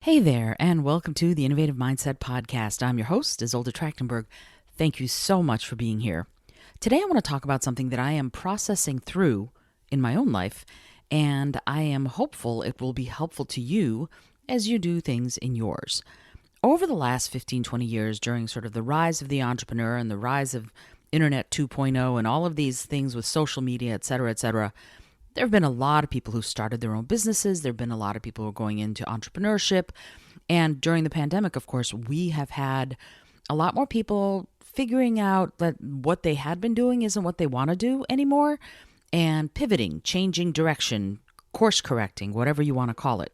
Hey there, and welcome to the Innovative Mindset Podcast. I'm your host, Isolde Trachtenberg. Thank you so much for being here. Today, I want to talk about something that I am processing through in my own life, and I am hopeful it will be helpful to you as you do things in yours. Over the last 15, 20 years, during sort of the rise of the entrepreneur and the rise of Internet 2.0 and all of these things with social media, et cetera, there have been a lot of people who started their own businesses. There have been a lot of people who are going into entrepreneurship. And during the pandemic, of course, we have had a lot more people figuring out that what they had been doing isn't what they want to do anymore and pivoting, changing direction, course correcting, whatever you want to call it.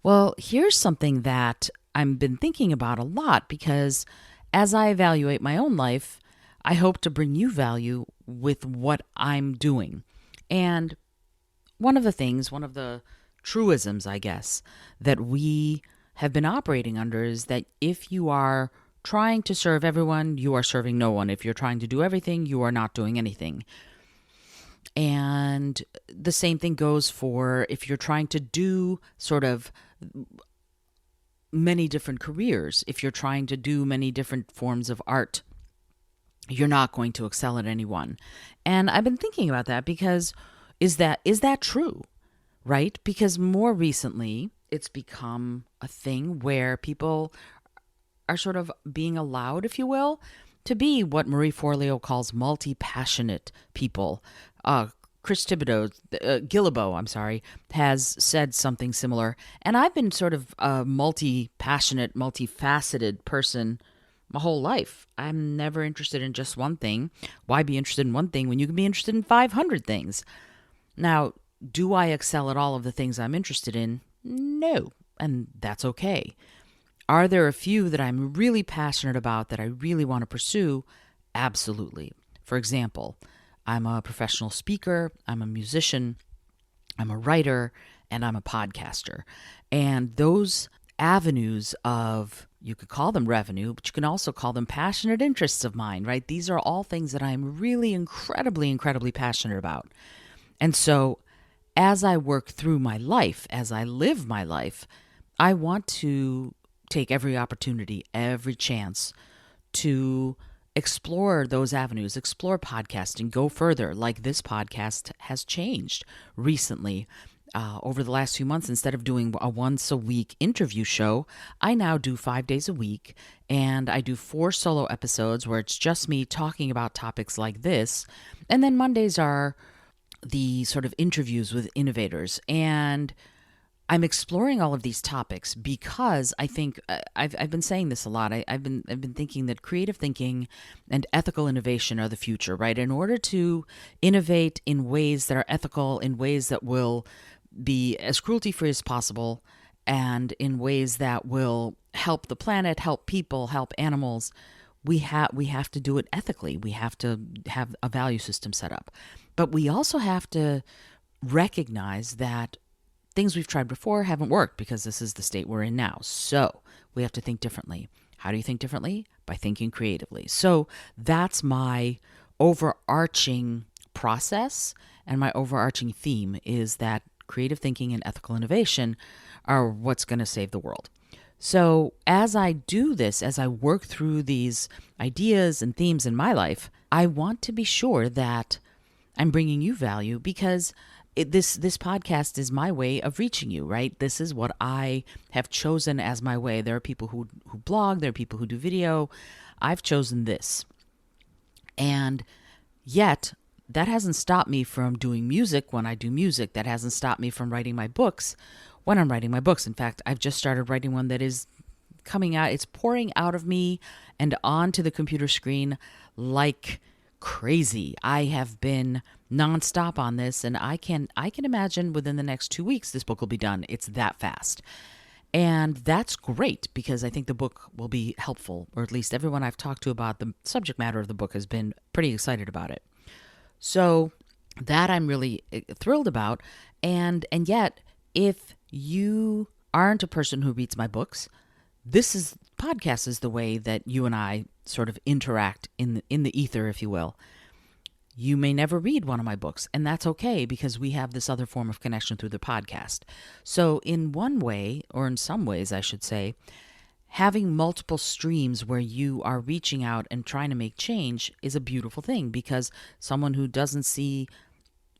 Well, here's something that I've been thinking about a lot because as I evaluate my own life, I hope to bring you value with what I'm doing. And one of the truisms, I guess, that we have been operating under is that if you are trying to serve everyone, you are serving no one. If you're trying to do everything, you are not doing anything. And the same thing goes for if you're trying to do sort of many different careers, if you're trying to do many different forms of art, you're not going to excel at any one. And I've been thinking about that because is that true, right? Because more recently, it's become a thing where people are sort of being allowed, if you will, to be what Marie Forleo calls multi-passionate people. Chris Guillebeau, has said something similar. And I've been sort of a multi-passionate, multifaceted person my whole life. I'm never interested in just one thing. Why be interested in one thing when you can be interested in 500 things? Now, do I excel at all of the things I'm interested in? No, and that's okay. Are there a few that I'm really passionate about that I really want to pursue? Absolutely. For example, I'm a professional speaker, I'm a musician, I'm a writer, and I'm a podcaster. And those avenues of, you could call them revenue, but you can also call them passionate interests of mine, right? These are all things that I'm really incredibly passionate about. And so as I work through my life, as I live my life, I want to take every opportunity, every chance to explore those avenues, explore podcasting, go further, like this podcast has changed recently. Over the last few months, instead of doing a once-a-week interview show, I now do 5 days a week, and I do 4 solo episodes where it's just me talking about topics like this. And then Mondays are the sort of interviews with innovators. And I'm exploring all of these topics because I think I've been saying this a lot. I've been thinking that creative thinking and ethical innovation are the future, right? In order to innovate in ways that are ethical, in ways that will be as cruelty-free as possible, and in ways that will help the planet, help people, help animals, we have to do it ethically. We have to have a value system set up. But we also have to recognize that things we've tried before haven't worked because this is the state we're in now. So we have to think differently. How do you think differently? By thinking creatively. So that's my overarching process, and my overarching theme is that creative thinking and ethical innovation are what's going to save the world. So as I do this, as I work through these ideas and themes in my life, I want to be sure that I'm bringing you value because this podcast is my way of reaching you, right? This is what I have chosen as my way. There are people who blog, there are people who do video. I've chosen this. And yet, that hasn't stopped me from doing music when I do music. That hasn't stopped me from writing my books when I'm writing my books. In fact, I've just started writing one that is coming out. It's pouring out of me and onto the computer screen like crazy. I have been nonstop on this, and I can imagine within the next 2 weeks this book will be done. It's that fast. And that's great because I think the book will be helpful, or at least everyone I've talked to about the subject matter of the book has been pretty excited about it. So that I'm really thrilled about. And yet, if you aren't a person who reads my books, podcast is the way that you and I sort of interact in the ether, if you will. You may never read one of my books, and that's okay because we have this other form of connection through the podcast. So in one way, or in some ways, I should say, having multiple streams where you are reaching out and trying to make change is a beautiful thing, because someone who doesn't see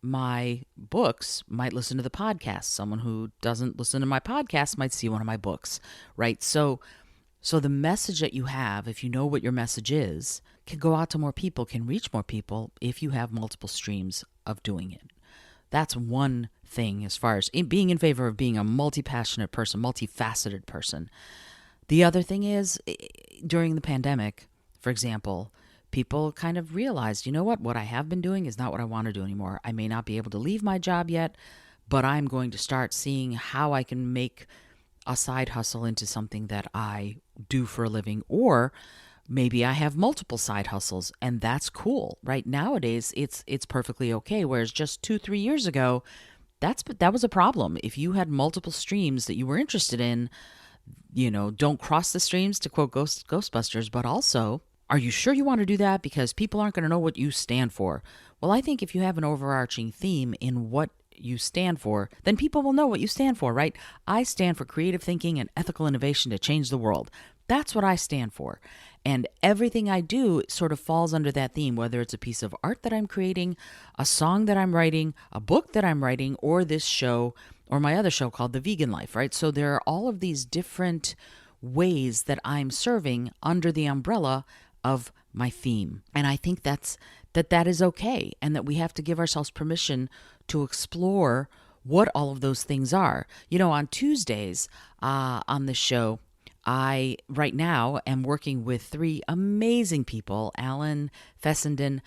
my books might listen to the podcast. Someone who doesn't listen to my podcast might see one of my books, right? So the message that you have, if you know what your message is, can go out to more people, can reach more people if you have multiple streams of doing it. That's one thing as far as being in favor of being a multi-passionate person, multifaceted person. The other thing is, during the pandemic, for example, people kind of realized, you know what I have been doing is not what I want to do anymore. I may not be able to leave my job yet, but I'm going to start seeing how I can make a side hustle into something that I do for a living. Or maybe I have multiple side hustles, and that's cool. Right nowadays, it's perfectly okay. Whereas just 2-3 years ago, that was a problem. If you had multiple streams that you were interested in, don't cross the streams, to quote Ghostbusters, but also, are you sure you want to do that? Because people aren't going to know what you stand for. Well, I think if you have an overarching theme in what you stand for, then people will know what you stand for, right? I stand for creative thinking and ethical innovation to change the world. That's what I stand for. And everything I do sort of falls under that theme, whether it's a piece of art that I'm creating, a song that I'm writing, a book that I'm writing, or this show, or my other show called The Vegan Life, right? So there are all of these different ways that I'm serving under the umbrella of my theme. And I think that is okay, and that we have to give ourselves permission to explore what all of those things are. On Tuesdays on the show, I right now am working with 3 amazing people, Alan Fessenden,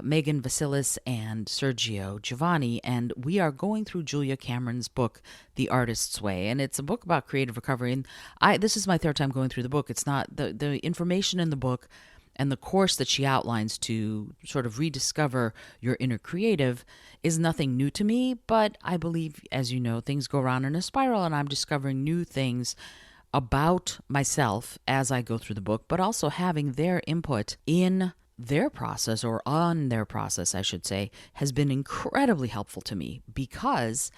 Megan Vasilis, and Sergio Giovanni, and we are going through Julia Cameron's book, The Artist's Way, and it's a book about creative recovery. And this is my 3rd time going through the book. It's not the information in the book and the course that she outlines to sort of rediscover your inner creative is nothing new to me, but I believe, as you know, things go around in a spiral, and I'm discovering new things about myself as I go through the book, but also having their input in their process, or on their process, I should say, has been incredibly helpful to me, because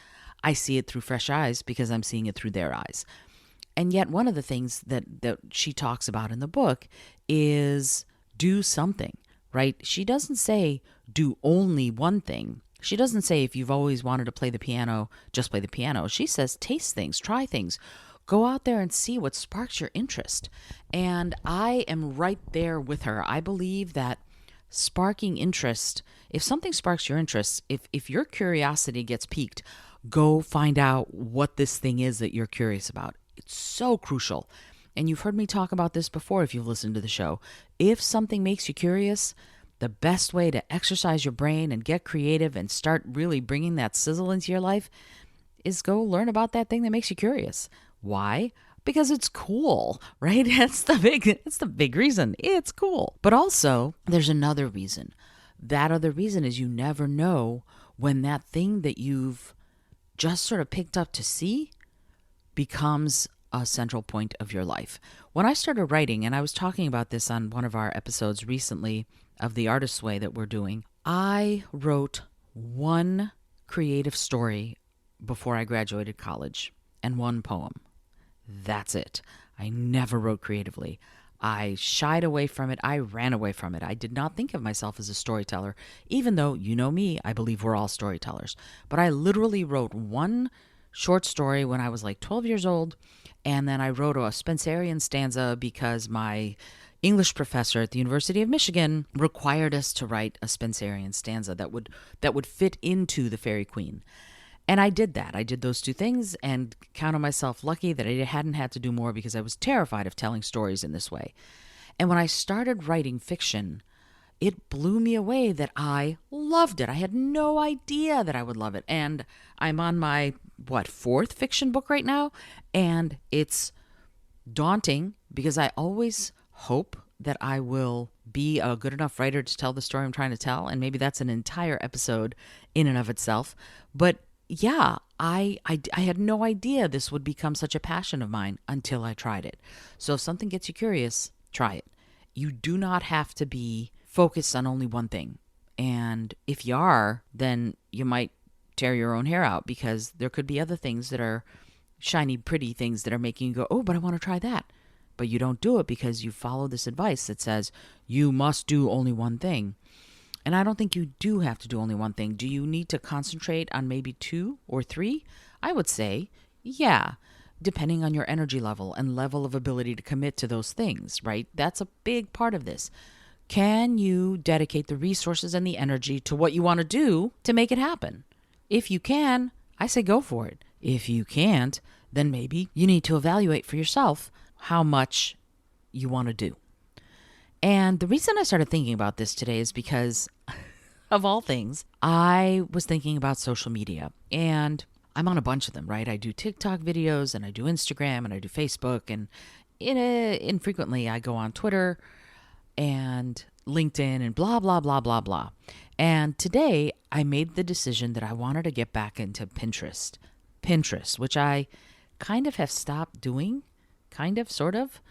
I see it through fresh eyes, because I'm seeing it through their eyes. And yet one of the things that she talks about in the book is do something, right? She doesn't say do only one thing. She doesn't say if you've always wanted to play the piano, just play the piano. She says taste things, try things. Go out there and see what sparks your interest. And I am right there with her. I believe that sparking interest, if something sparks your interest, if your curiosity gets piqued, go find out what this thing is that you're curious about. It's so crucial. And you've heard me talk about this before if you've listened to the show. If something makes you curious, the best way to exercise your brain and get creative and start really bringing that sizzle into your life is go learn about that thing that makes you curious. Why? Because it's cool, right? That's the big reason. It's cool. But also, there's another reason. That other reason is you never know when that thing that you've just sort of picked up to see becomes a central point of your life. When I started writing, and I was talking about this on one of our episodes recently of The Artist's Way that we're doing, I wrote one creative story before I graduated college and one poem. That's it. I never wrote creatively. I shied away from it. I ran away from it. I did not think of myself as a storyteller, even though, you know me, I believe we're all storytellers. But I literally wrote one short story when I was like 12 years old, and then I wrote a Spencerian stanza because my English professor at the University of Michigan required us to write a Spencerian stanza that would fit into the Fairy Queen. And I did that. I did those 2 things and counted myself lucky that I hadn't had to do more, because I was terrified of telling stories in this way. And when I started writing fiction, it blew me away that I loved it. I had no idea that I would love it. And I'm on my, 4th fiction book right now. And it's daunting because I always hope that I will be a good enough writer to tell the story I'm trying to tell. And maybe that's an entire episode in and of itself. But yeah, I had no idea this would become such a passion of mine until I tried it. So if something gets you curious, try it. You do not have to be focused on only one thing. And if you are, then you might tear your own hair out, because there could be other things that are shiny, pretty things that are making you go, oh, but I want to try that. But you don't do it because you follow this advice that says you must do only one thing. And I don't think you do have to do only one thing. Do you need to concentrate on maybe 2 or 3? I would say, yeah, depending on your energy level and level of ability to commit to those things, right? That's a big part of this. Can you dedicate the resources and the energy to what you want to do to make it happen? If you can, I say go for it. If you can't, then maybe you need to evaluate for yourself how much you want to do. And the reason I started thinking about this today is because, of all things, I was thinking about social media. And I'm on a bunch of them, right? I do TikTok videos, and I do Instagram, and I do Facebook, and infrequently I go on Twitter and LinkedIn and blah, blah, blah, blah, blah. And today I made the decision that I wanted to get back into Pinterest, which I kind of have stopped doing, sort of.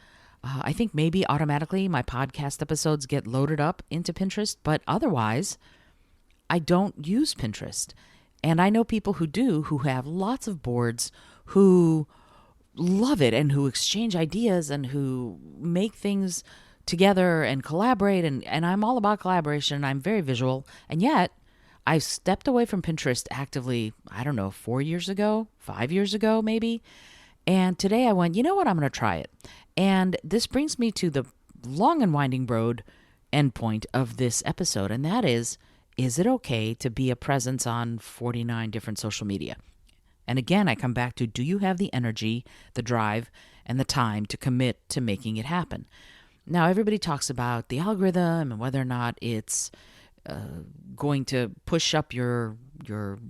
I think maybe automatically my podcast episodes get loaded up into Pinterest, but otherwise I don't use Pinterest. And I know people who do, who have lots of boards, who love it and who exchange ideas and who make things together and collaborate. And I'm all about collaboration. I'm very visual. And yet I stepped away from Pinterest actively, 4 years ago, 5 years ago, maybe. And today I went, you know what? I'm going to try it. And this brings me to the long and winding road endpoint of this episode. And that is it okay to be a presence on 49 different social media? And again, I come back to, do you have the energy, the drive, and the time to commit to making it happen? Now, everybody talks about the algorithm and whether or not it's going to push up your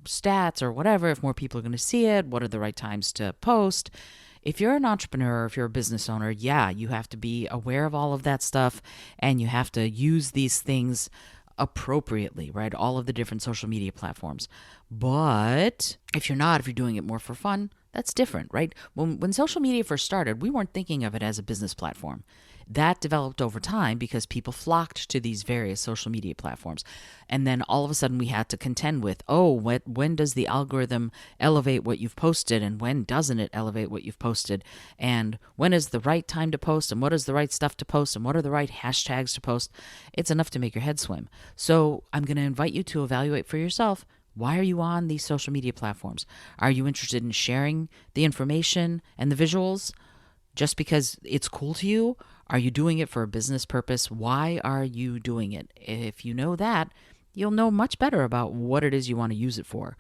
stats or whatever, if more people are going to see it, what are the right times to post. If you're an entrepreneur, if you're a business owner, yeah, you have to be aware of all of that stuff, and you have to use these things appropriately, right? All of the different social media platforms. But if you're not, if you're doing it more for fun, that's different, right? When social media first started, we weren't thinking of it as a business platform. That developed over time because people flocked to these various social media platforms. And then all of a sudden we had to contend with, when does the algorithm elevate what you've posted, and when doesn't it elevate what you've posted? And when is the right time to post, and what is the right stuff to post, and what are the right hashtags to post? It's enough to make your head swim. So I'm going to invite you to evaluate for yourself, why are you on these social media platforms? Are you interested in sharing the information and the visuals just because it's cool to you? Are you doing it for a business purpose? Why are you doing it? If you know that, you'll know much better about what it is you want to use it for.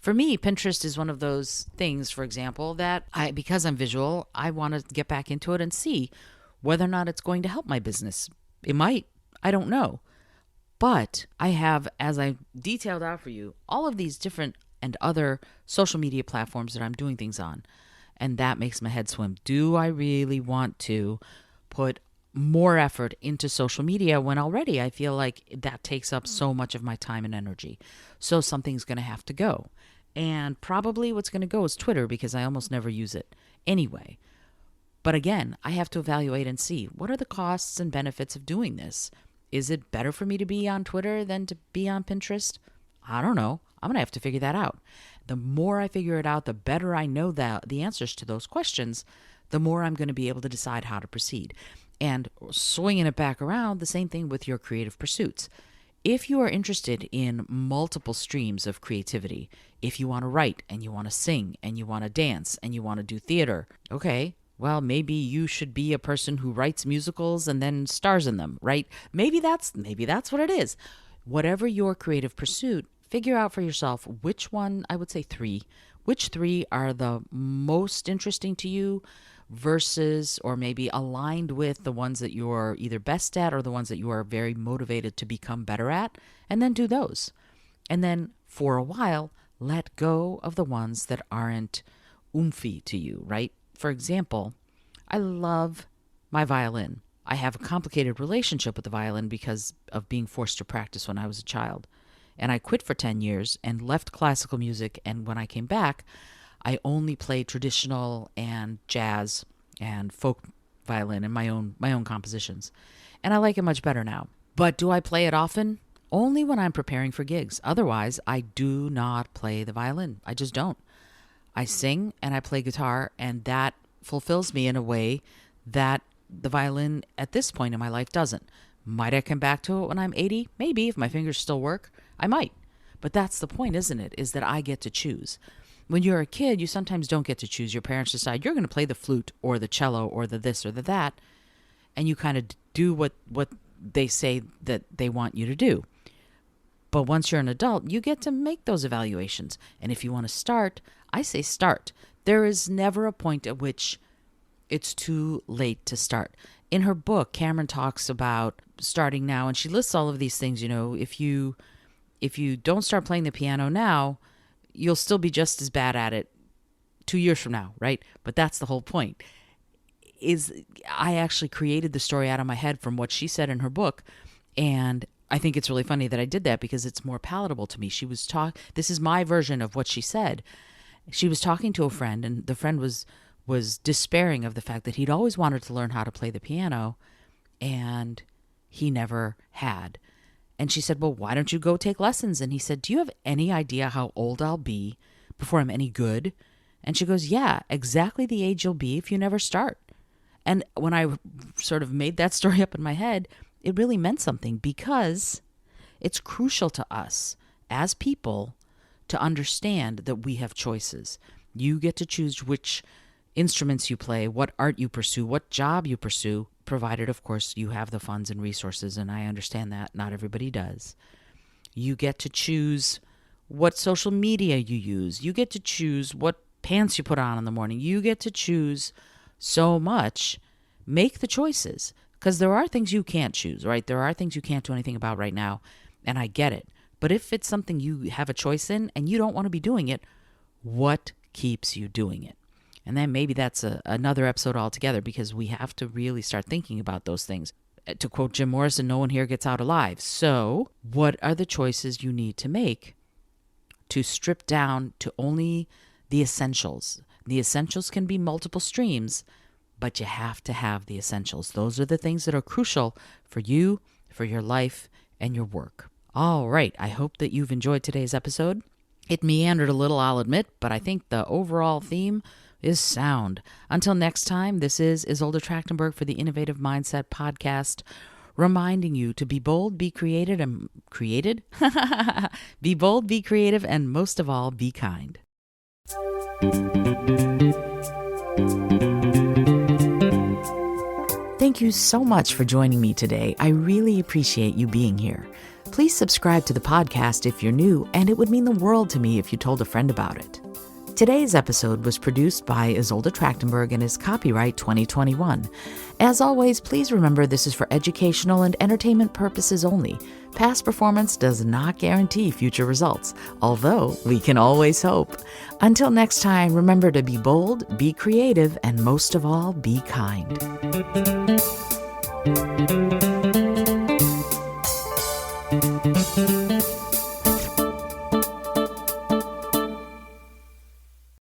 For me, Pinterest is one of those things, for example, that because I'm visual, I want to get back into it and see whether or not it's going to help my business. It might. I don't know. But I have, as I detailed out for you, all of these different and other social media platforms that I'm doing things on. And that makes my head swim. Do I really want to put more effort into social media when already I feel like that takes up so much of my time and energy? So something's going to have to go. And probably what's going to go is Twitter, because I almost never use it anyway. But again, I have to evaluate and see, what are the costs and benefits of doing this? Is it better for me to be on Twitter than to be on Pinterest? I don't know. I'm going to have to figure that out. The more I figure it out, the better I know the answers to those questions, the more I'm going to be able to decide how to proceed. And swinging it back around, the same thing with your creative pursuits. If you are interested in multiple streams of creativity, if you want to write and you want to sing and you want to dance and you want to do theater, okay, well, maybe you should be a person who writes musicals and then stars in them, right? Maybe that's what it is. Whatever your creative pursuit, figure out for yourself which one, I would say 3, which 3 are the most interesting to you versus, or maybe aligned with, the ones that you're either best at or the ones that you are very motivated to become better at, and then do those. And then for a while, let go of the ones that aren't oomphy to you, right? For example, I love my violin. I have a complicated relationship with the violin because of being forced to practice when I was a child. And I quit for 10 years and left classical music. And when I came back, I only played traditional and jazz and folk violin in my own compositions. And I like it much better now. But do I play it often? Only when I'm preparing for gigs. Otherwise, I do not play the violin. I just don't. I sing and I play guitar, and that fulfills me in a way that the violin at this point in my life doesn't. Might I come back to it when I'm 80? Maybe, if my fingers still work, I might. But that's the point, isn't it? Is that I get to choose. When you're a kid, you sometimes don't get to choose. Your parents decide you're going to play the flute or the cello or the this or the that, and you kind of do what they say that they want you to do. But once you're an adult, you get to make those evaluations. And if you want to start, I say start. There is never a point at which it's too late to start. In her book, Cameron talks about starting now, and she lists all of these things. If you don't start playing the piano now, you'll still be just as bad at it 2 years from now, right? But that's the whole point. I actually created the story out of my head from what she said in her book, and I think it's really funny that I did that because it's more palatable to me. This is my version of what she said. She was talking to a friend, and the friend was despairing of the fact that he'd always wanted to learn how to play the piano, and he never had. And she said, well, why don't you go take lessons? And he said, do you have any idea how old I'll be before I'm any good? And she goes, yeah, exactly the age you'll be if you never start. And when I sort of made that story up in my head, it really meant something, because it's crucial to us as people to understand that we have choices. You get to choose which instruments you play, what art you pursue, what job you pursue, provided, of course, you have the funds and resources, and I understand that not everybody does. You get to choose what social media you use. You get to choose what pants you put on in the morning. You get to choose so much. Make the choices, because there are things you can't choose, right? There are things you can't do anything about right now, and I get it. But if it's something you have a choice in and you don't want to be doing it, what keeps you doing it? And then maybe that's another episode altogether, because we have to really start thinking about those things. To quote Jim Morrison, no one here gets out alive. So what are the choices you need to make to strip down to only the essentials? The essentials can be multiple streams, but you have to have the essentials. Those are the things that are crucial for you, for your life, and your work. All right, I hope that you've enjoyed today's episode. It meandered a little, I'll admit, but I think the overall theme is sound. Until next time, this is Isolde Trachtenberg for the Innovative Mindset Podcast, reminding you to be bold, be creative, and be bold, be creative, and most of all, be kind. Thank you so much for joining me today. I really appreciate you being here. Please subscribe to the podcast if you're new, and it would mean the world to me if you told a friend about it. Today's episode was produced by Isolde Trachtenberg and is copyright 2021. As always, please remember this is for educational and entertainment purposes only. Past performance does not guarantee future results, although we can always hope. Until next time, remember to be bold, be creative, and most of all, be kind.